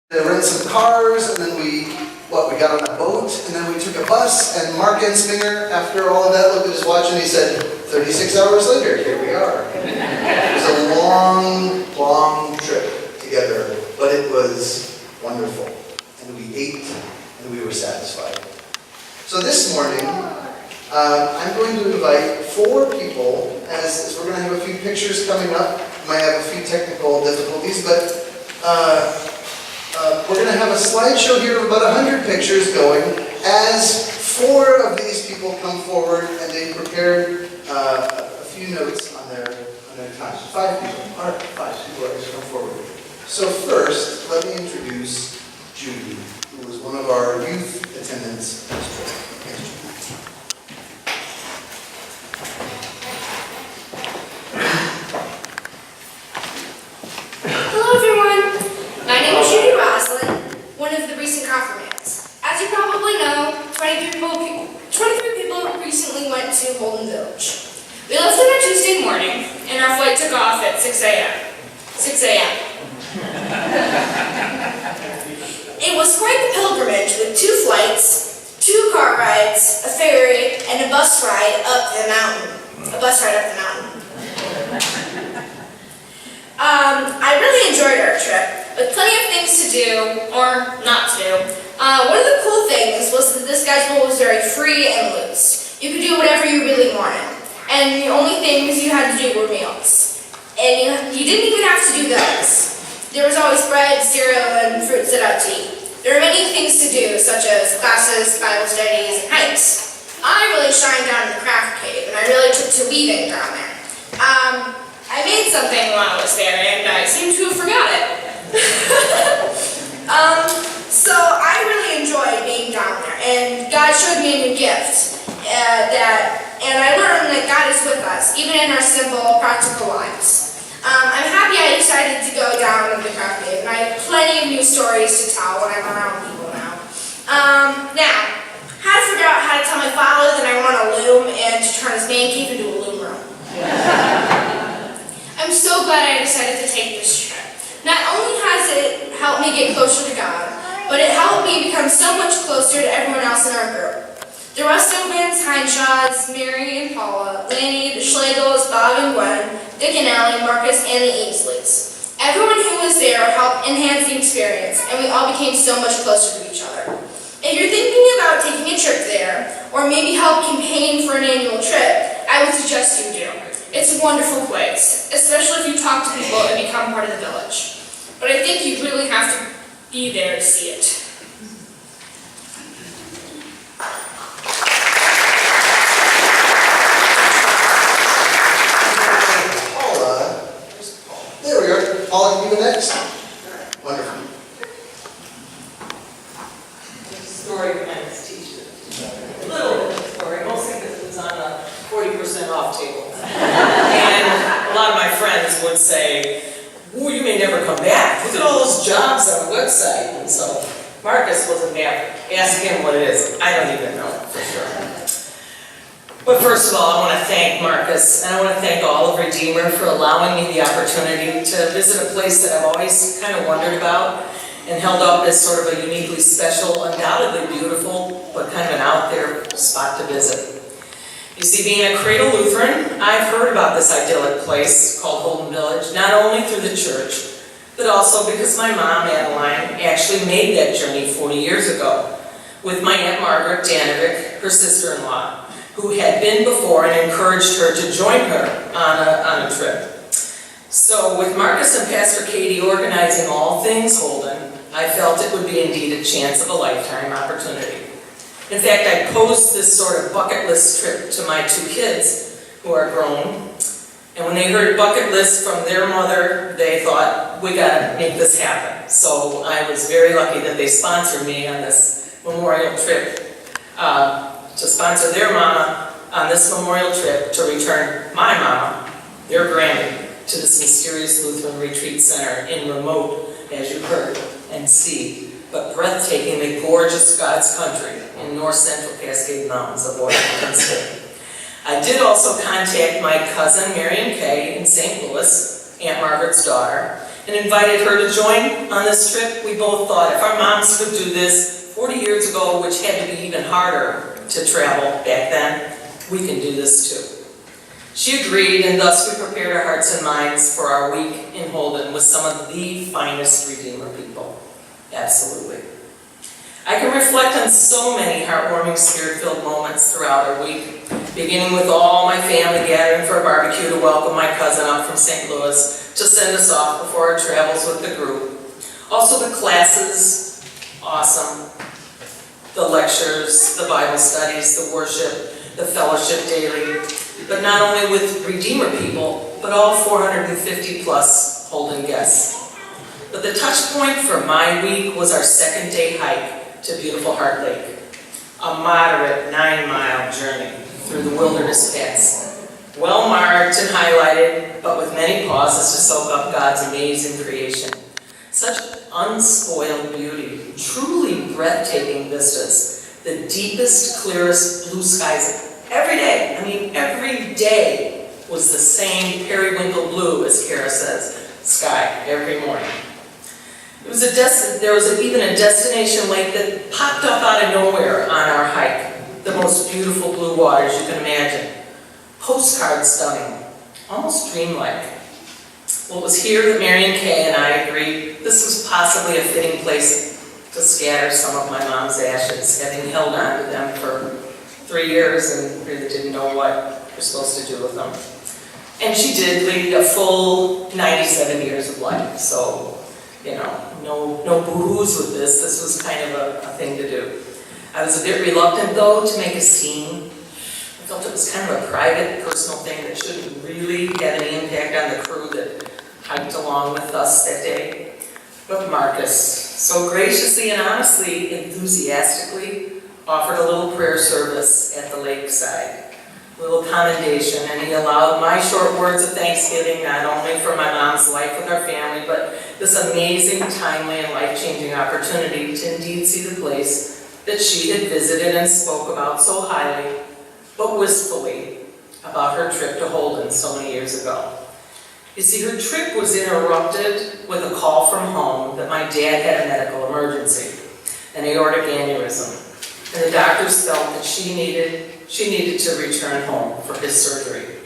They rent some cars, and then we got on a boat, and then we took a bus, and Mark Ensminger, after all of that, looked at his watch and he said, 36 hours later, here we are. It was a long, long trip together, but it was wonderful. And we ate, and we were satisfied. So this morning, I'm going to invite 4 people, as we're going to have a few pictures coming up. We might have a few technical difficulties, but we're going to have a slideshow here of about 100 pictures going as 4 of these people come forward and they prepared a few notes on their time. 5 people. All right, 5 people are going to come forward. So first, let me introduce Judy, who was one of our youth attendants. Hello everyone, my name is Judy Roslin, one of the recent confirmands. As you probably know, 23 people recently went to Holden Village. We left on a Tuesday morning, and our flight took off at 6 a.m. 6 a.m. It was quite the pilgrimage with 2 flights, 2 car rides, a ferry, and a bus ride up the mountain. I really enjoyed our trip, with plenty of things to do, or not to do. One of the cool things was that this schedule was very free and loose. You could do whatever you really wanted, and the only things you had to do were meals. And you didn't even have to do those. There was always bread, cereal, and fruit set out to eat. There were many things to do, such as classes, Bible studies, and hikes. I really shined down in the craft cave, and I really took to weaving down there. I made something while I was there, and I seem to have forgot it. So I really enjoyed being down there, and God showed me a new gift, and I learned that God is with us, even in our simple, practical lives. I'm happy I decided to go down to the craft cave, and I have plenty of new stories to tell when I'm around people now. Now, how to figure out how to tell my father that I want a loom and to turn his man cave into a loom room. I'm so glad I decided to take this trip. Not only has it helped me get closer to God, but it helped me become so much closer to everyone else in our group. The Rustovans, Hineshaws, Mary and Paula, Lanny, the Schlegels, Bob and Gwen, Dick and Ellie, Marcus, and the Ainsleys. Everyone who was there helped enhance the experience, and we all became so much closer to each other. If you're thinking about taking a trip there, or maybe help campaign for an annual trip, I would suggest you do. It's a wonderful place, especially if you talk to people and become part of the village. But I think you really have to be there to see it. Paula, there we are. Paula, can you go next? Wonderful. There's a story behind this t-shirt. A little bit of a story, mostly because it was on a 40% off table. And a lot of my friends would say, "Ooh, you may never come back. Look at all those jobs on the website." And so Marcus was a maverick. Ask him what it is. I don't even know for sure. But first of all, I want to thank Marcus, and I want to thank all of Redeemer for allowing me the opportunity to visit a place that I've always kind of wondered about and held up as sort of a uniquely special, undoubtedly beautiful, but kind of an out there spot to visit. You see, being a cradle Lutheran, I've heard about this idyllic place called Holden Village, not only through the church, but also because my mom, Adeline, actually made that journey 40 years ago with my Aunt Margaret Danovic, her sister-in-law, who had been before and encouraged her to join her on a trip. So with Marcus and Pastor Katie organizing all things Holden, I felt it would be indeed a chance of a lifetime opportunity. In fact, I posed this sort of bucket list trip to my 2 kids, who are grown, and when they heard bucket list from their mother, they thought, we gotta make this happen. So I was very lucky that they sponsored me on this memorial trip, to sponsor their mama on this memorial trip to return my mama, their Grammy, to this mysterious Lutheran retreat center in remote, as you heard and see, but breathtakingly gorgeous God's country in north central Cascade Mountains of Washington State. I did also contact my cousin Marion Kay in St. Louis, Aunt Margaret's daughter, and invited her to join on this trip. We both thought if our moms could do this 40 years ago, which had to be even harder to travel back then, we can do this too. She agreed, and thus we prepared our hearts and minds for our week in Holden with some of the finest Redeemer people. Absolutely. I can reflect on so many heartwarming, spirit-filled moments throughout our week, beginning with all my family gathering for a barbecue to welcome my cousin up from St. Louis to send us off before our travels with the group. Also the classes, awesome. The lectures, the Bible studies, the worship, the fellowship daily, but not only with Redeemer people, but all 450 plus Holden guests. But the touch point for my week was our second day hike to beautiful Heart Lake, a moderate 9-mile journey through the wilderness paths, well marked and highlighted, but with many pauses to soak up God's amazing creation. Such unspoiled beauty, truly breathtaking vistas, the deepest, clearest blue skies every day. I mean, every day was the same periwinkle blue, as Kara says, sky every morning. There was even a destination lake that popped up out of nowhere on our hike. The most beautiful blue waters you can imagine. Postcard stunning, almost dreamlike. Well, it was here that Mary and Kay and I agreed this was possibly a fitting place to scatter some of my mom's ashes, having held on to them for 3 years and really didn't know what we're supposed to do with them. And she did lead a full 97 years of life, so no boo-hoos with this. This was kind of a thing to do. I was a bit reluctant, though, to make a scene. I felt it was kind of a private, personal thing that shouldn't really have any impact on the crew that hiked along with us that day. But Marcus, so graciously and honestly, enthusiastically, offered a little prayer service at the lakeside. A little commendation, and he allowed my short words of thanksgiving not only for my mom's life with our family, but this amazing, timely, and life-changing opportunity to indeed see the place that she had visited and spoke about so highly, but wistfully, about her trip to Holden so many years ago. You see, her trip was interrupted with a call from home that my dad had a medical emergency, an aortic aneurysm, and the doctors felt that she needed to return home for his surgery.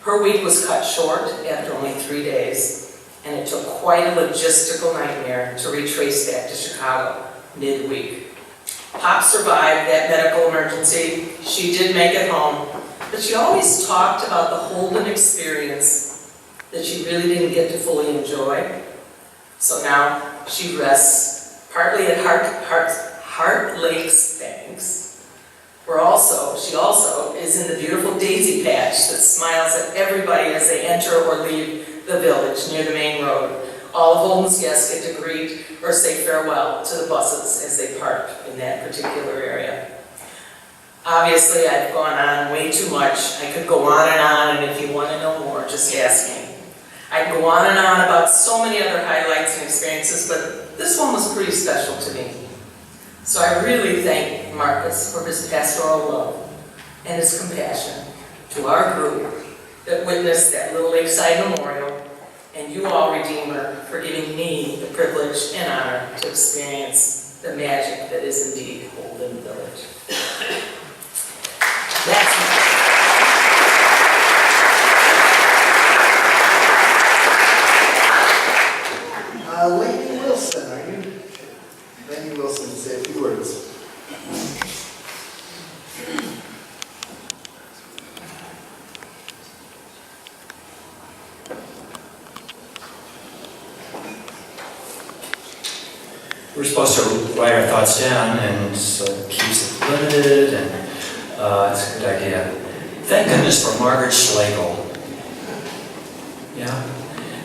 Her week was cut short after only 3 days, and it took quite a logistical nightmare to retrace back to Chicago midweek. Pop survived that medical emergency. She did make it home, but she always talked about the Holden experience that she really didn't get to fully enjoy. So now she rests partly at Heart Lake's banks, where she also is in the beautiful daisy patch that smiles at everybody as they enter or leave the village near the main road. All of Holden's guests get to greet or say farewell to the buses as they park in that particular area. Obviously, I've gone on way too much. I could go on, and if you want to know more, just ask me. I could go on about so many other highlights and experiences, but this one was pretty special to me. So I really thank Marcus for his pastoral love and his compassion to our group that witnessed that little lakeside memorial, and you all, Redeemer, for giving me the privilege and honor to experience the magic that is indeed Holden Village. Lady Wilson, are you? Lady Wilson, say a few words. We're supposed to write our thoughts down, and so it keeps it limited, and it's a good idea. Thank goodness for Margaret Schlegel. Yeah?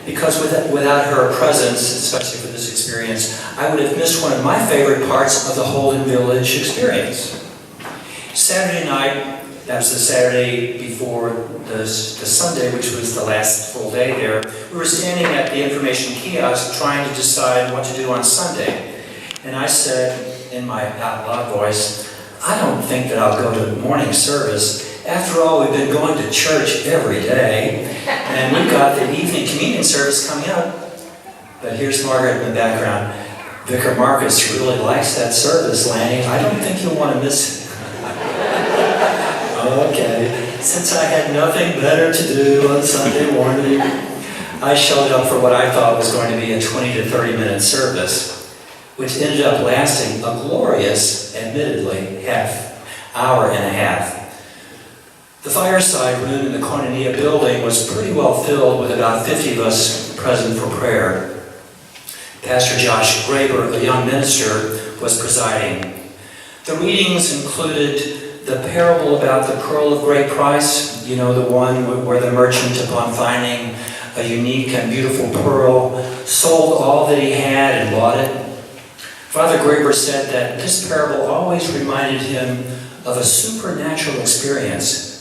Because without her presence, especially for this experience, I would have missed one of my favorite parts of the Holden Village experience. Saturday night, that was the Saturday before the Sunday, which was the last full day there, we were standing at the information kiosk trying to decide what to do on Sunday. And I said, in my out-loud voice, I don't think that I'll go to morning service. After all, we've been going to church every day, and we've got the evening communion service coming up. But here's Margaret in the background. Vicar Marcus really likes that service, Lanny. I don't think you'll want to miss it. Okay. Since I had nothing better to do on Sunday morning, I showed up for what I thought was going to be a 20 to 30 minute service, which ended up lasting a glorious, admittedly, hour and a half. The fireside room in the Koinonia building was pretty well filled with about 50 of us present for prayer. Pastor Josh Graber, a young minister, was presiding. The readings included the parable about the pearl of great price, you know, the one where the merchant, upon finding a unique and beautiful pearl, sold all that he had and bought it. Father Graber said that this parable always reminded him of a supernatural experience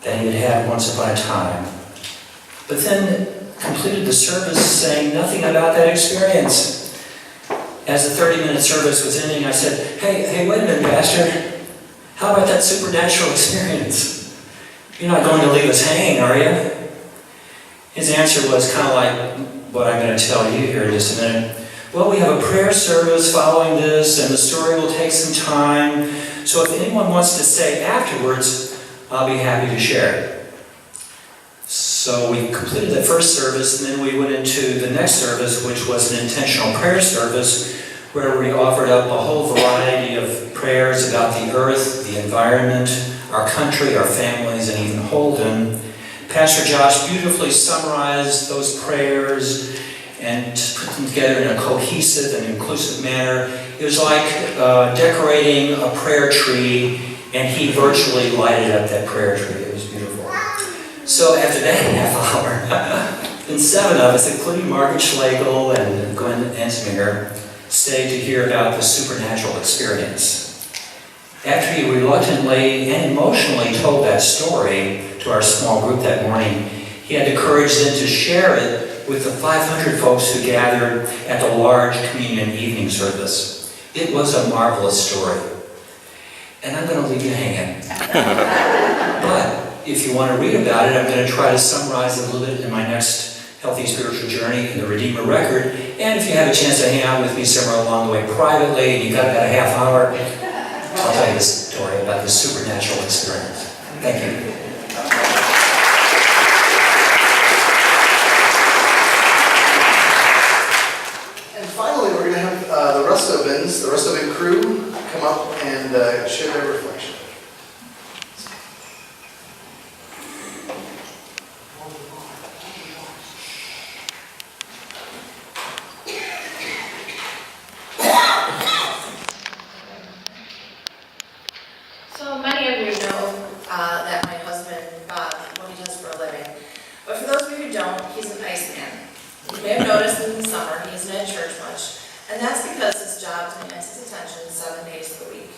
that he had had once upon a time. But then completed the service saying nothing about that experience. As the 30-minute service was ending, I said, hey, wait a minute, Pastor. How about that supernatural experience? You're not going to leave us hanging, are you? His answer was kind of like what I'm going to tell you here in just a minute. Well, we have a prayer service following this, and the story will take some time. So if anyone wants to stay afterwards, I'll be happy to share it. So we completed the first service, and then we went into the next service, which was an intentional prayer service, where we offered up a whole variety of prayers about the earth, the environment, our country, our families, and even Holden. Pastor Josh beautifully summarized those prayers and put them together in a cohesive and inclusive manner. It was like decorating a prayer tree, and he virtually lighted up that prayer tree. It was beautiful. So after that half hour, then 7 of us, including Margaret Schlegel and Gwen Ensminger, stayed to hear about the supernatural experience. After he reluctantly and emotionally told that story to our small group that morning, he had the courage then to share it with the 500 folks who gathered at the large communion evening service. It was a marvelous story. And I'm going to leave you hanging. But if you want to read about it, I'm going to try to summarize it a little bit in my next Healthy Spiritual Journey in the Redeemer Record. And if you have a chance to hang out with me somewhere along the way privately, and you've got about a half hour, I'll tell you this story about this supernatural experience. Thank you. And finally, we're going to have the Rustovin crew, come up and share their reflection. So many of you know that my husband, Bob, what he does for a living. But for those of you who don't, he's an Iceman. You may have noticed in the summer he isn't at church much, and that's because his job demands his attention 7 days of the week.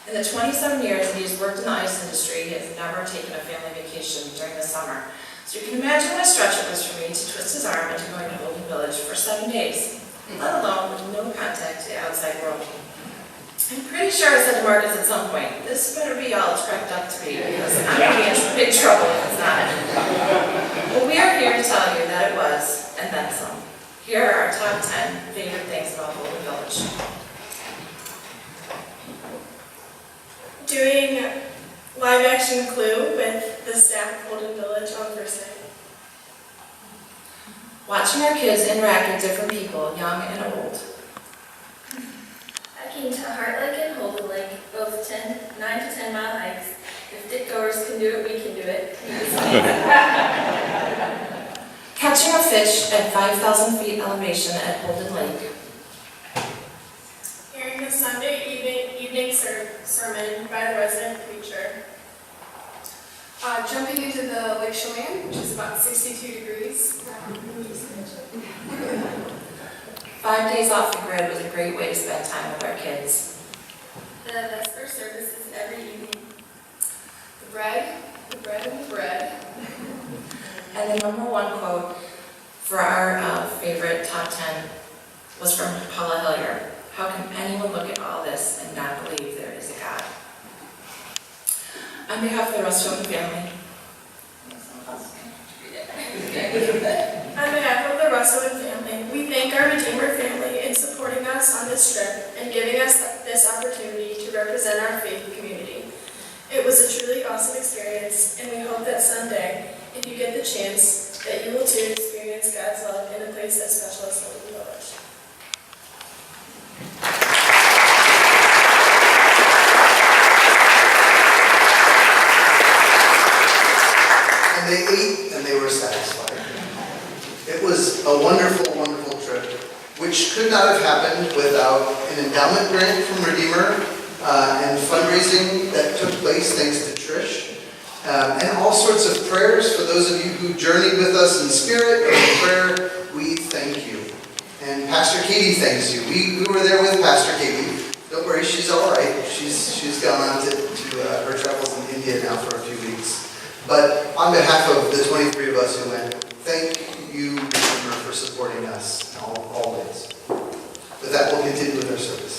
In the 27 years that he's worked in the ice industry, he has never taken a family vacation during the summer. So you can imagine what a stretch it was for me to twist his arm into going to Holden Village for 7 days, let alone with no contact to the outside world. I'm pretty sure I said to Marcus at some point, this better be all it's cracked up to be, because I'm going to be in big trouble if it's not. Well, we are here to tell you that it was, and then some. Here are our top 10 favorite things about Holden Village. Doing live action Clue with the staff of Holden Village on first night. Watching our kids interact with different people, young and old. Hiking to Heart Lake and Holden Lake, both 9 to 10 mile hikes. If dick goers can do it, we can do it. Catching a fish at 5,000 feet elevation at Holden Lake. Hearing the Sunday evening sermon by the resident preacher. Jumping into the Lake Chelan, which is about 62 degrees. 5 days off the grid was a great way to spend time with our kids. The Vesper services every evening. The bread, and the bread. And the #1 quote for our favorite top 10 was from Paula Hillier. How can anyone look at all this and not believe there is a God? On behalf of the Rustovin family. On behalf of the Rustovin family, that someday, if you get the chance, that you will too experience God's love in a place as special as Holden Village. And they ate and they were satisfied. It was a wonderful, wonderful trip, which could not have happened without an endowment grant from Redeemer and fundraising that took place thanks to Trish. And all sorts of prayers for those of you who journeyed with us in spirit and in prayer. We thank you. And Pastor Katie thanks you. We were there with Pastor Katie. Don't worry, she's all right. She's gone on to her travels in India now for a few weeks. But on behalf of the 23 of us who went, thank you, Redeemer, for supporting us always. With that, we'll continue with our service.